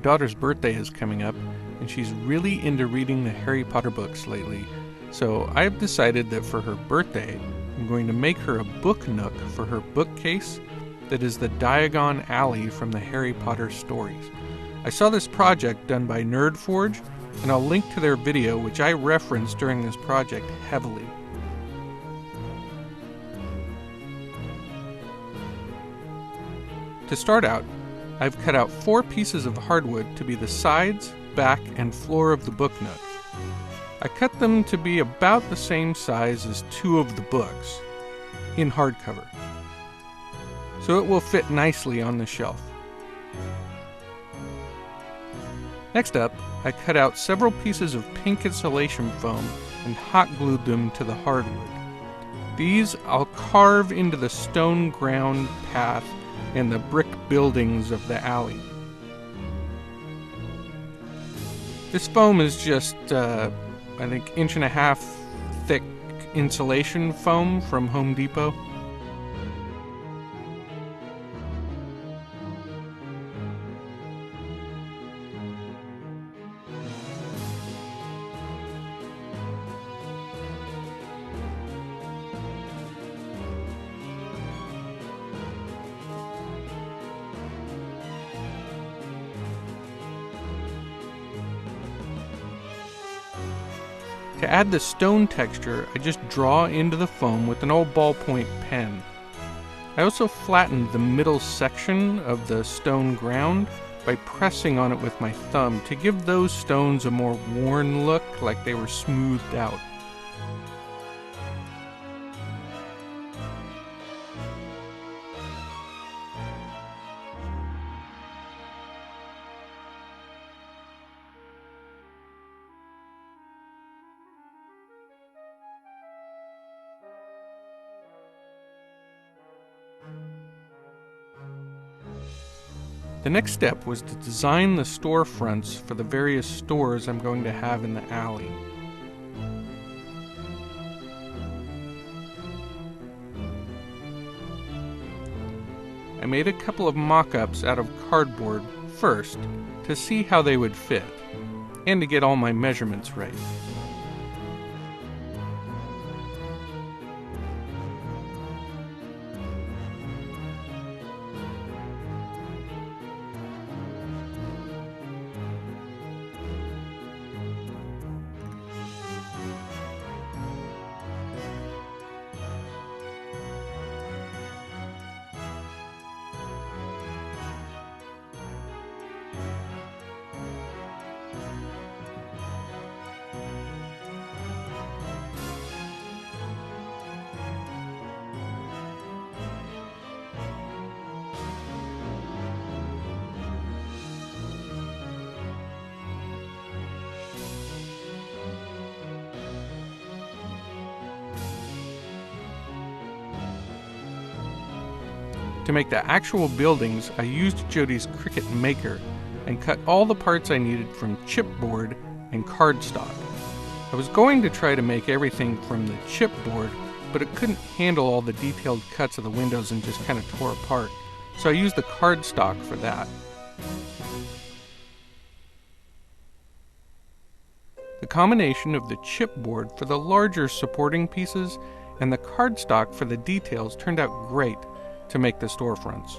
daughter's birthday is coming up, and she's really into reading the Harry Potter books lately. So I've decided that for her birthday, I'm going to make her a book nook for her bookcase that is the Diagon Alley from the Harry Potter stories. I saw this project done by NerdForge, and I'll link to their video, which I referenced during this project heavily. To start out, I've cut out 4 pieces of hardwood to be the sides, back, and floor of the book nook. I cut them to be about the same size as 2 of the books, in hardcover, so it will fit nicely on the shelf. Next up, I cut out several pieces of pink insulation foam and hot glued them to the hardwood. These I'll carve into the stone ground path and the brick buildings of the alley. This foam is just, I think, 1.5 inch thick insulation foam from Home Depot. To add the stone texture, I just draw into the foam with an old ballpoint pen. I also flattened the middle section of the stone ground by pressing on it with my thumb to give those stones a more worn look, like they were smoothed out. The next step was to design the storefronts for the various stores I'm going to have in the alley. I made a couple of mock-ups out of cardboard first to see how they would fit, and to get all my measurements right. To make the actual buildings, I used Jody's Cricut Maker and cut all the parts I needed from chipboard and cardstock. I was going to try to make everything from the chipboard, but it couldn't handle all the detailed cuts of the windows and just kind of tore apart, so I used the cardstock for that. The combination of the chipboard for the larger supporting pieces and the cardstock for the details turned out great to make the storefronts.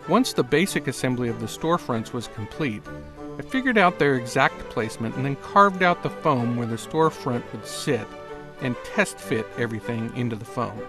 Once the basic assembly of the storefronts was complete, I figured out their exact placement and then carved out the foam where the storefront would sit and test fit everything into the foam.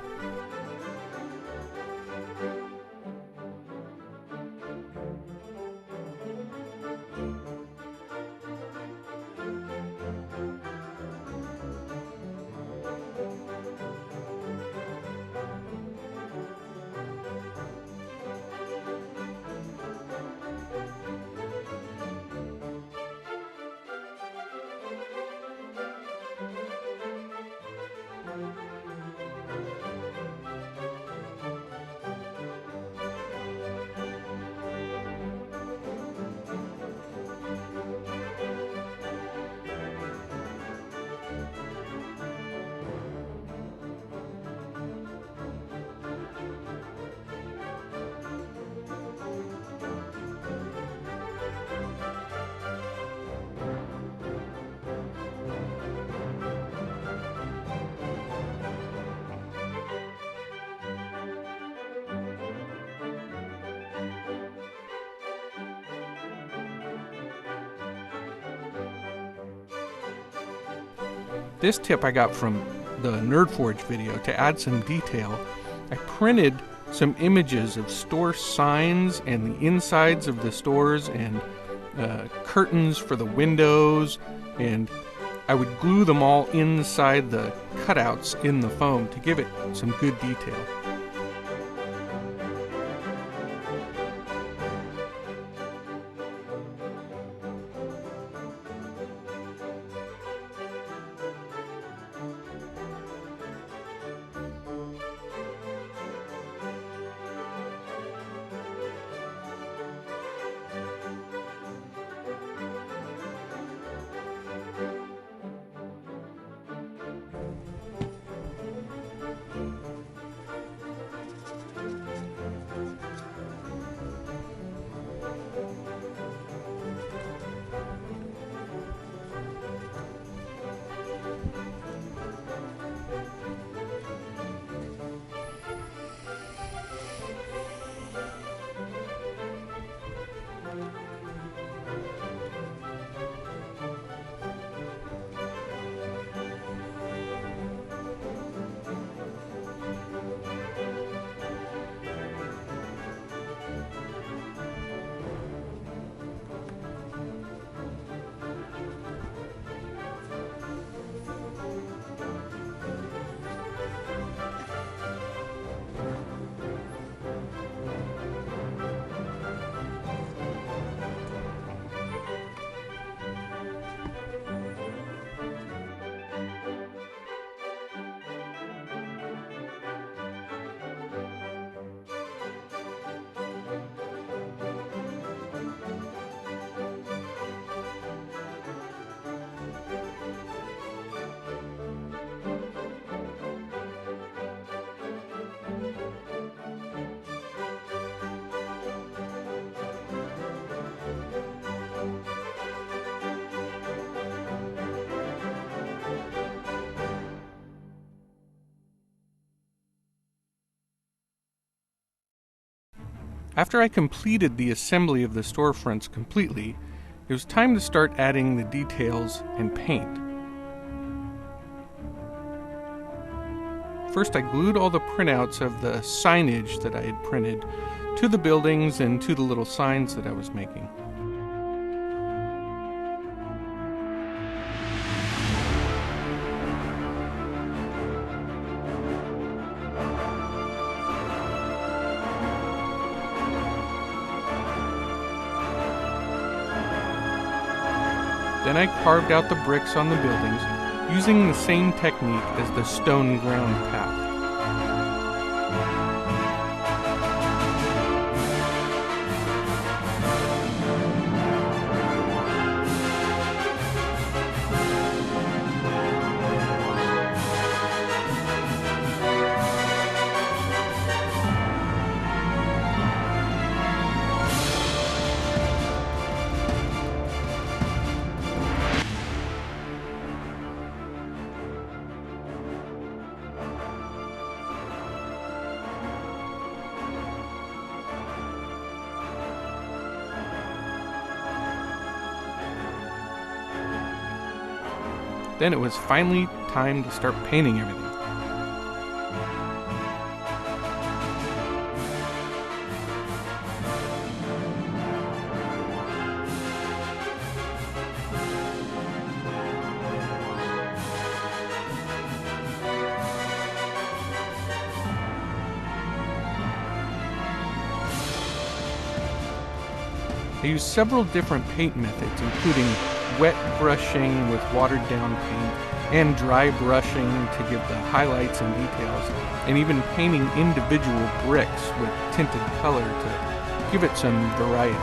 This tip I got from the NerdForge video to add some detail. I printed some images of store signs and the insides of the stores and curtains for the windows, and I would glue them all inside the cutouts in the foam to give it some good detail. After I completed the assembly of the storefronts completely, it was time to start adding the details and paint. First, I glued all the printouts of the signage that I had printed to the buildings and to the little signs that I was making. Then I carved out the bricks on the buildings using the same technique as the stone ground path. Then it was finally time to start painting everything. I used several different paint methods, including wet brushing with watered down paint and dry brushing to give the highlights and details, and even painting individual bricks with tinted color to give it some variety.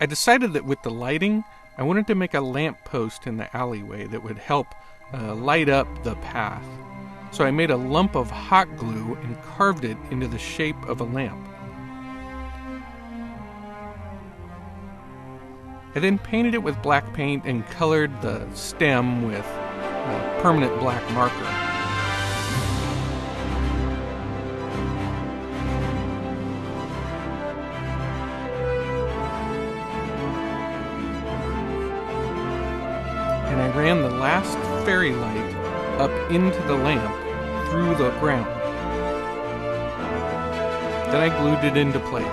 I decided that with the lighting, I wanted to make a lamp post in the alleyway that would help light up the path. So I made a lump of hot glue and carved it into the shape of a lamp. I then painted it with black paint and colored the stem with permanent black marker. And I ran the last fairy light up into the lamp through the ground. Then I glued it into place.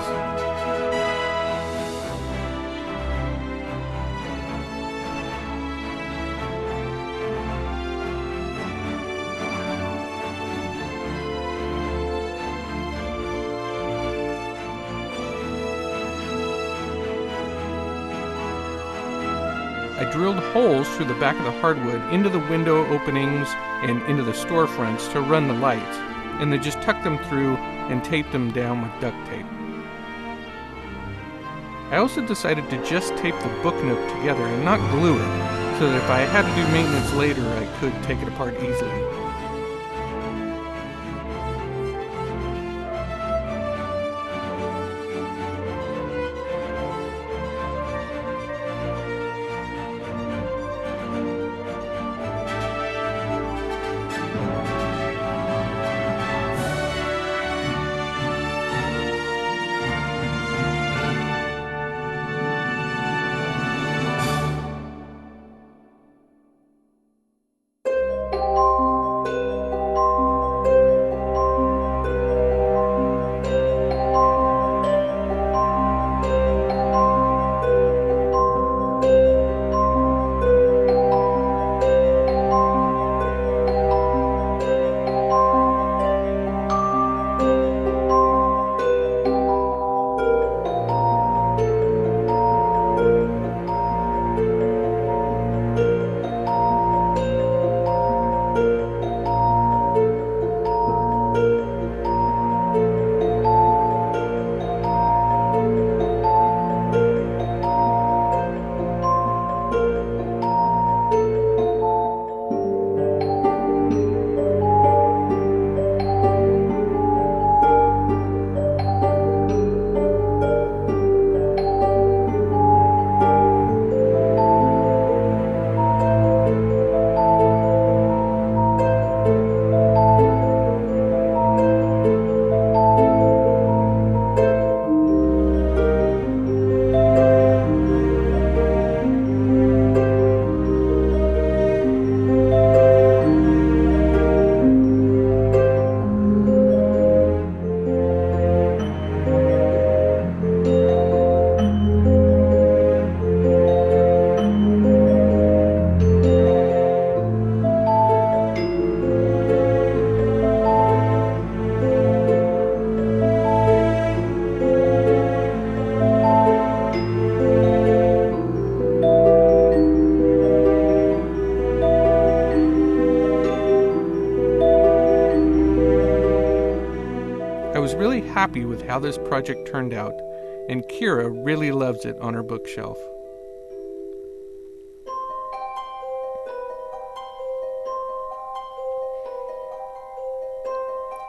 I drilled holes through the back of the hardwood into the window openings and into the storefronts to run the lights, and then just tucked them through and taped them down with duct tape. I also decided to just tape the book nook together and not glue it, so that if I had to do maintenance later, I could take it apart easily. I was really happy with how this project turned out, and Kira really loves it on her bookshelf.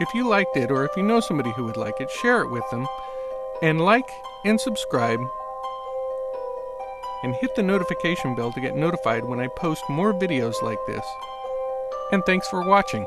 If you liked it, or if you know somebody who would like it, share it with them. And like and subscribe. And hit the notification bell to get notified when I post more videos like this. And thanks for watching.